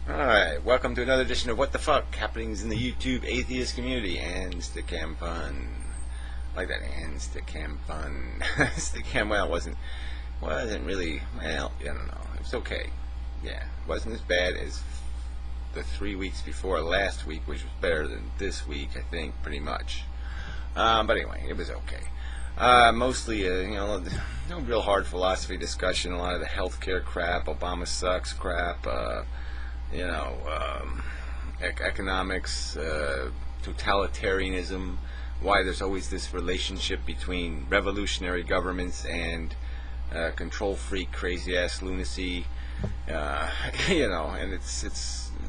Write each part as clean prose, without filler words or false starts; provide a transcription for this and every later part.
Alright, welcome to another edition of What the Fuck, happenings in the YouTube atheist community, and Stickam fun. I like that, and Stickam fun. Stickam, well, it wasn't really, well, I don't know, it was okay. Yeah, it wasn't as bad as the 3 weeks before last week, which was better than this week, I think, pretty much. But anyway, it was okay. Mostly, no real hard philosophy discussion, a lot of the healthcare crap, Obama sucks crap, economics, totalitarianism, why there's always this relationship between revolutionary governments and control freak, crazy ass lunacy, and it's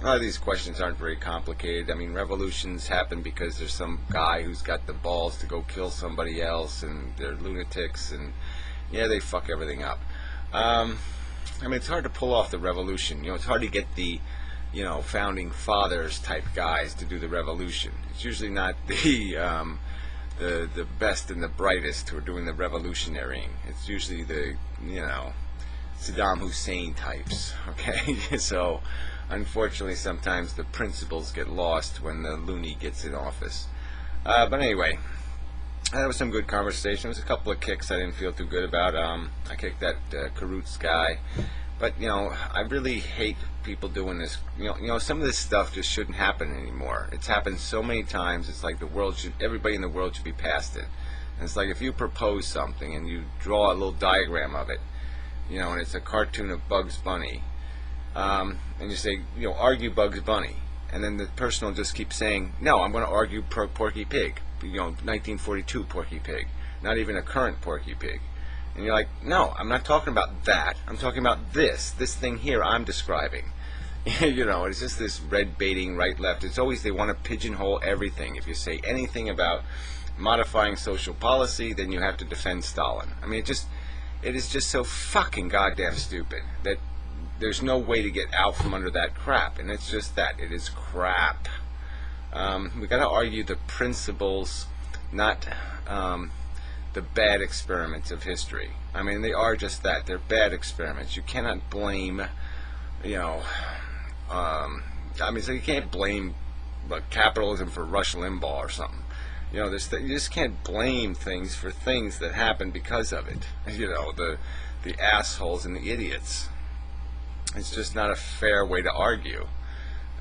a lot of these questions aren't very complicated. I mean, revolutions happen because there's some guy who's got the balls to go kill somebody else, and they're lunatics, and yeah, they fuck everything up. I mean, it's hard to pull off the revolution. It's hard to get the, founding fathers type guys to do the revolution. It's usually not the best and the brightest who are doing the revolutionarying. It's usually the, Saddam Hussein types. Okay, so unfortunately, sometimes the principles get lost when the loony gets in office. But anyway. That was some good conversation. There was a couple of kicks I didn't feel too good about. I kicked that Karoots guy. But, I really hate people doing this. Some of this stuff just shouldn't happen anymore. It's happened so many times. It's like everybody in the world should be past it. And it's like if you propose something and you draw a little diagram of it, and it's a cartoon of Bugs Bunny, and you say, argue Bugs Bunny. And then the person will just keep saying, no, I'm going to argue Porky Pig. 1942 Porky Pig, not even a current Porky Pig. And you're like, no, I'm not talking about that. I'm talking about this thing here I'm describing. It's just this red baiting right left. It's always they want to pigeonhole everything. If you say anything about modifying social policy, then you have to defend Stalin. I mean, it is just so fucking goddamn stupid that there's no way to get out from under that crap. And it's just that. It is crap. We got to argue the principles, not the bad experiments of history. I mean, they are just that. They're bad experiments. You cannot blame, so you can't blame capitalism for Rush Limbaugh or something. You just can't blame things for things that happen because of it. The assholes and the idiots. It's just not a fair way to argue.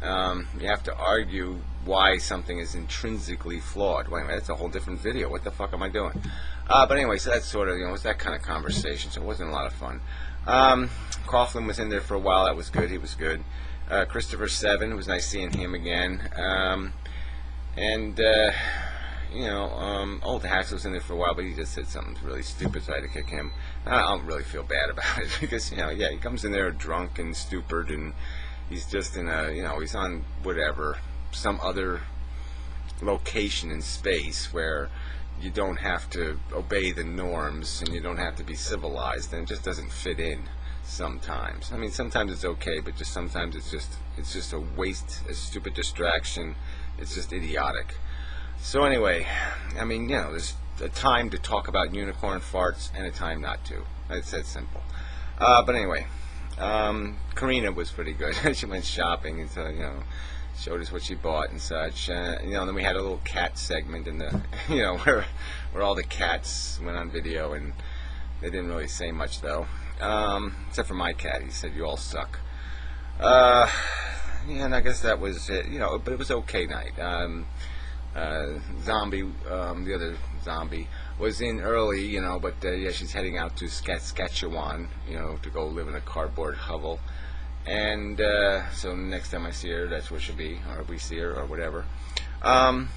You have to argue why something is intrinsically flawed. Wait a minute, that's a whole different video. What the fuck am I doing? But anyway, so that's sort of, it was that kind of conversation, so it wasn't a lot of fun. Coughlin was in there for a while. That was good. He was good. Christopher Seven, it was nice seeing him again. Old Hacks was in there for a while, but he just said something really stupid, so I had to kick him. I don't really feel bad about it, because, he comes in there drunk and stupid, and he's just in he's on whatever, some other location in space where you don't have to obey the norms and you don't have to be civilized, and it just doesn't fit in sometimes. I mean, sometimes it's okay, but just sometimes it's just a waste, a stupid distraction. It's just idiotic. So anyway, I mean, there's a time to talk about unicorn farts and a time not to. It's that simple. But anyway, Karina was pretty good. She went shopping and so, showed us what she bought and such. Then we had a little cat segment in the, where all the cats went on video, and they didn't really say much though. Except for my cat. He said, "You all suck." And I guess that was it, but it was okay night. Zombie, the other zombie, was in early, but she's heading out to Saskatchewan, to go live in a cardboard hovel. And so next time I see her, that's where she'll be, or we see her, or whatever. But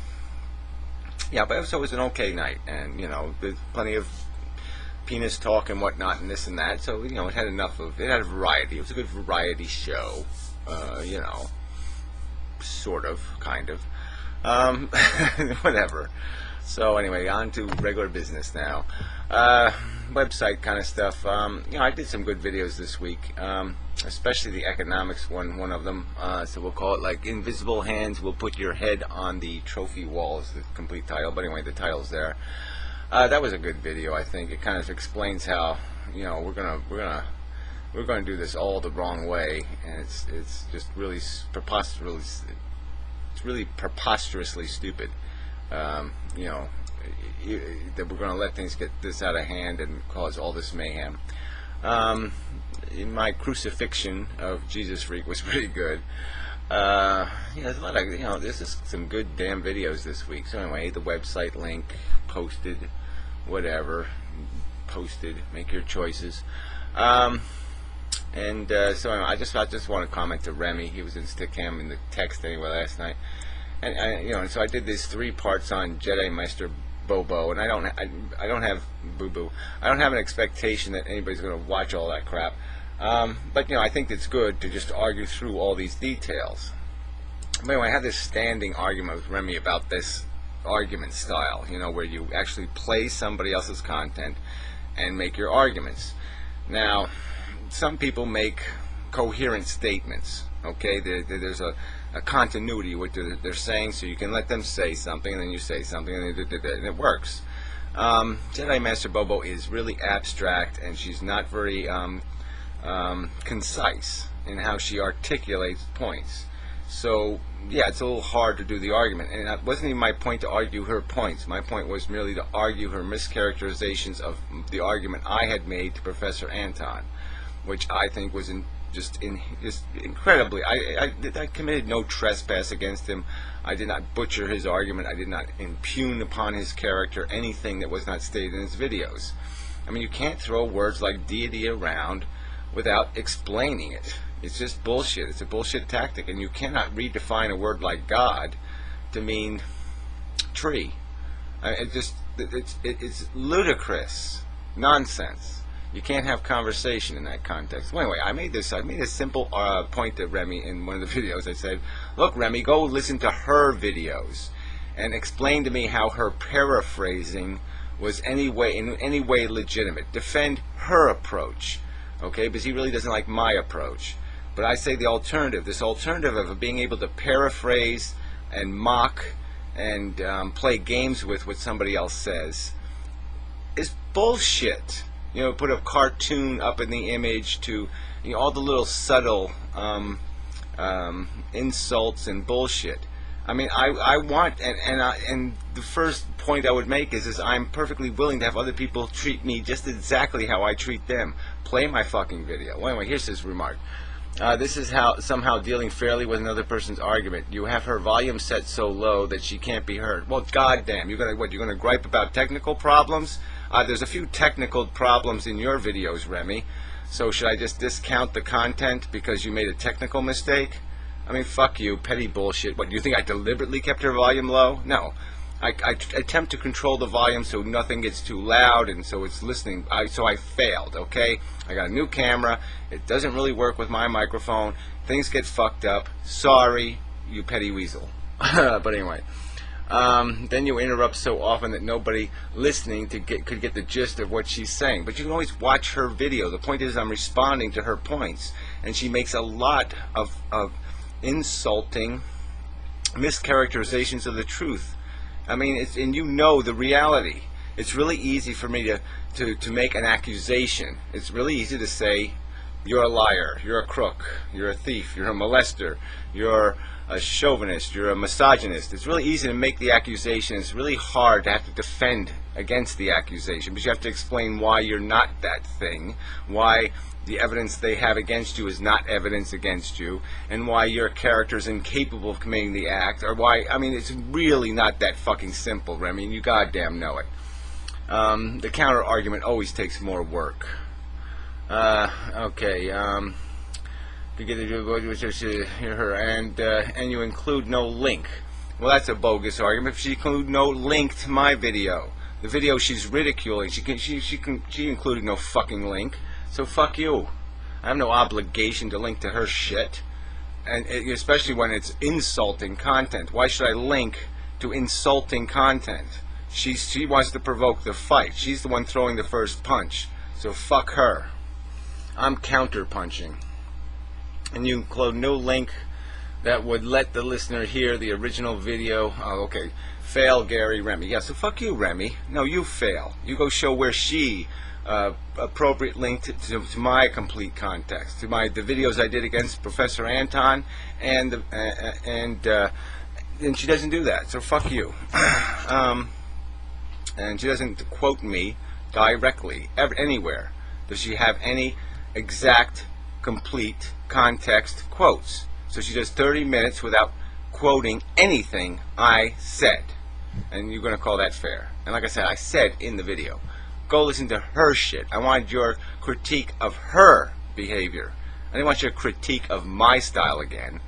it was an okay night, and there's plenty of penis talk and whatnot, and this and that. So it had it had a variety. It was a good variety show, sort of, kind of. Whatever. So anyway, on to regular business now. Website kind of stuff. I did some good videos this week, especially the economics one of them. So we'll call it like Invisible Hands Will Put Your Head on the Trophy Wall is the complete title. But anyway, the title's there. That was a good video, I think. It kind of explains how, we're gonna we're going to do this all the wrong way, and it's just really preposterously stupid. You know, that we're going to let things get this out of hand and cause all this mayhem. In my crucifixion of Jesus Freak was pretty good. There's a lot of, this is some good damn videos this week. So anyway, the website link posted, whatever, posted, make your choices. So anyway, I just want to comment to Remy. He was in Stickam in the text anyway last night. And so I did these 3 parts on Jedi Master Bobo, and I don't have boo-boo. I don't have an expectation that anybody's going to watch all that crap. But I think it's good to just argue through all these details. But anyway, I had this standing argument with Remy about this argument style, where you actually play somebody else's content and make your arguments. Now, some people make coherent statements, okay? There's a continuity with what they're saying, so you can let them say something, and then you say something, and it works. Jedi Master Bobo is really abstract, and she's not very concise in how she articulates points. So, yeah, it's a little hard to do the argument. And it wasn't even my point to argue her points. My point was merely to argue her mischaracterizations of the argument I had made to Professor Anton, which I think was just incredibly. I committed no trespass against him. I did not butcher his argument. I did not impugn upon his character anything that was not stated in his videos. I mean, you can't throw words like deity around without explaining it. It's just bullshit. It's a bullshit tactic, and you cannot redefine a word like God to mean tree. It's ludicrous nonsense. You can't have conversation in that context. Well, anyway, I made a simple point to Remy in one of the videos. I said, look, Remy, go listen to her videos and explain to me how her paraphrasing was in any way legitimate. Defend her approach, okay? Because he really doesn't like my approach. But I say the alternative, this alternative of being able to paraphrase and mock and play games with what somebody else says is bullshit. Put a cartoon up in the image to, all the little subtle insults and bullshit. I mean, I want, and the first point I would make is I'm perfectly willing to have other people treat me just exactly how I treat them. Play my fucking video. Well, anyway, here's his remark. This is how somehow dealing fairly with another person's argument. You have her volume set so low that she can't be heard. Well, goddamn, you're gonna gripe about technical problems? There's a few technical problems in your videos, Remy. So should I just discount the content because you made a technical mistake? I mean, fuck you, petty bullshit. What, do you think I deliberately kept her volume low? No. I attempt to control the volume so nothing gets too loud and so it's listening. So I failed, okay? I got a new camera. It doesn't really work with my microphone. Things get fucked up. Sorry, you petty weasel. But anyway. Then you interrupt so often that nobody listening could get the gist of what she's saying. But you can always watch her video. The point is I'm responding to her points. And she makes a lot of insulting mischaracterizations of the truth. I mean, and the reality. It's really easy for me to make an accusation. It's really easy to say, you're a liar, you're a crook, you're a thief, you're a molester, you're a chauvinist, you're a misogynist. It's really easy to make the accusation. It's really hard to have to defend against the accusation, but you have to explain why you're not that thing, why the evidence they have against you is not evidence against you, and why your character is incapable of committing the act, or why, I mean, it's really not that fucking simple, Remy, and you goddamn know it. The counter argument always takes more work. Okay, you get to hear her, and you include no link. Well, that's a bogus argument. If she include no link to my video, the video she's ridiculing, she included no fucking link. So fuck you. I have no obligation to link to her shit, and especially when it's insulting content. Why should I link to insulting content? She wants to provoke the fight. She's the one throwing the first punch. So fuck her. I'm counter punching. And you include no link that would let the listener hear the original video. Oh, okay. Fail, Gary, Remy. Yeah, so fuck you, Remy. No, you fail. You go show where she appropriate link to my complete context, to the videos I did against Professor Anton, and she doesn't do that. So fuck you. And she doesn't quote me directly anywhere. Does she have any exact, complete context quotes? So she does 30 minutes without quoting anything I said. And you're going to call that fair. And like I said, I said in the video, go listen to her shit. I wanted your critique of her behavior. I didn't want your critique of my style again.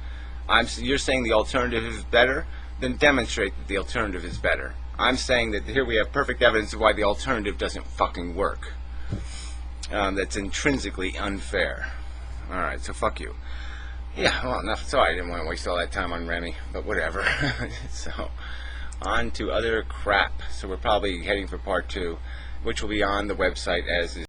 You're saying the alternative is better? Then demonstrate that the alternative is better. I'm saying that here we have perfect evidence of why the alternative doesn't fucking work. That's intrinsically unfair. Alright, so fuck you. Yeah, well, enough. Sorry, I didn't want to waste all that time on Remy, but whatever. So, on to other crap. So we're probably heading for part 2, which will be on the website as is.